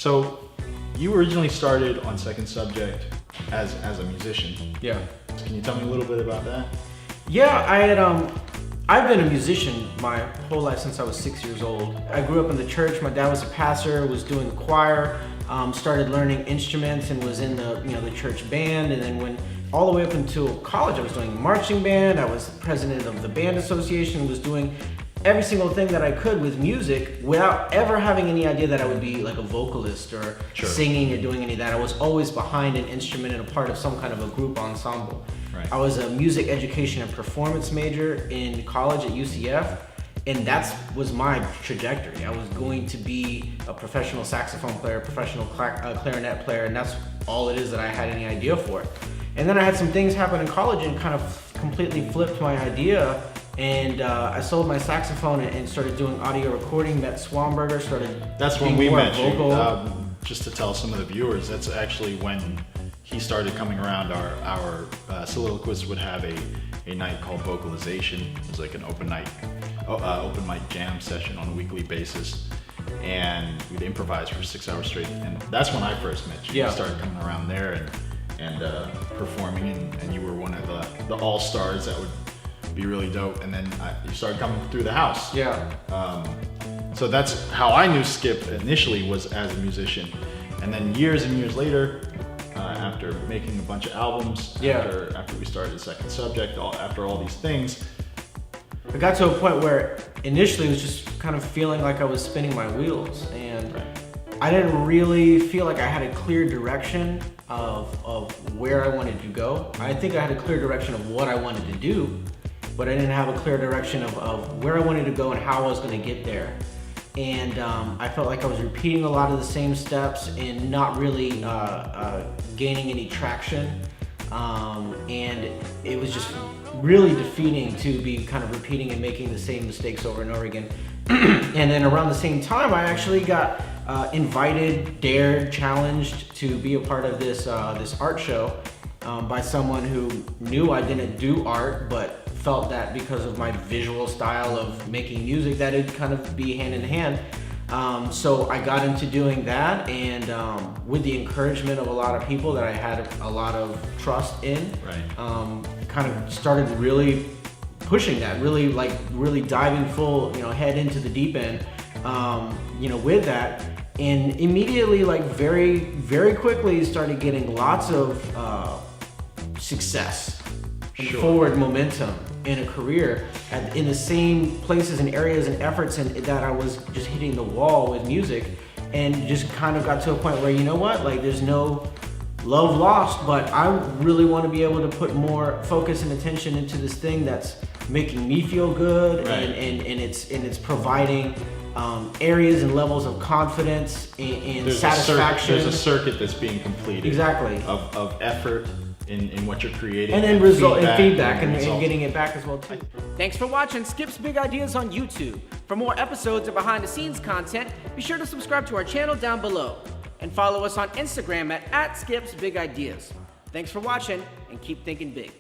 So you originally started on Second Subject as a musician. Yeah. Can you tell me a little bit about that? Yeah, I've been a musician my whole life since I was 6 years old. I grew up in the church. My dad was a pastor, was doing the choir, started learning instruments and was in the church band. And then when all the way up until college, I was doing marching band. I was president of the band association, was doing every single thing that I could with music without ever having any idea that I would be like a vocalist or singing or doing any of that. I was always behind an instrument and a part of some kind of a group ensemble. Right. I was a music education and performance major in college at UCF, and that was my trajectory. I was going to be a professional saxophone player, professional clarinet player, and that's all it is that I had any idea for. And then I had some things happen in college and kind of completely flipped my idea. And I sold my saxophone and started doing audio recording, met Swanberger, started That's when we met you. Just to tell some of the viewers, that's actually when he started coming around. Our soliloquists would have a night called Vocalization. It was like an open mic jam session on a weekly basis. And we'd improvise for 6 hours straight. And that's when I first met you. Yeah. You started coming around there and performing, and you were one of the all-stars that would be really dope. And then you started coming through the house. Yeah. So that's how I knew Skip initially, was as a musician. And then years and years later, after making a bunch of albums, after we started Second Subject, after all these things, I got to a point where initially it was just kind of feeling like I was spinning my wheels, and I didn't really feel like I had a clear direction of where I wanted to go. I think I had a clear direction of what I wanted to do, but I didn't have a clear direction of where I wanted to go and how I was going to get there. And I felt like I was repeating a lot of the same steps and not really gaining any traction. And it was just really defeating to be kind of repeating and making the same mistakes over and over again. And then around the same time, I actually got invited, dared, challenged to be a part of this art show by someone who knew I didn't do art, but felt that because of my visual style of making music that it'd kind of be hand in hand. So I got into doing that, and with the encouragement of a lot of people that I had a lot of trust in, kind of started really pushing that, really diving full, head into the deep end, with that. And immediately, very, very quickly started getting lots of success and forward momentum in a career in the same places and areas and efforts, and that I was just hitting the wall with music, and just kind of got to a point where, there's no love lost, but I really want to be able to put more focus and attention into this thing that's making me feel good, and it's providing areas and levels of confidence and satisfaction. There's a circuit that's being completed. Exactly. Of effort in what you're creating. And then feedback and getting it back as well too. Thanks for watching Skip's Big Ideas on YouTube. For more episodes or behind the scenes content, be sure to subscribe to our channel down below. And follow us on Instagram at @SkipsBigIdeas. Thanks for watching, and keep thinking big.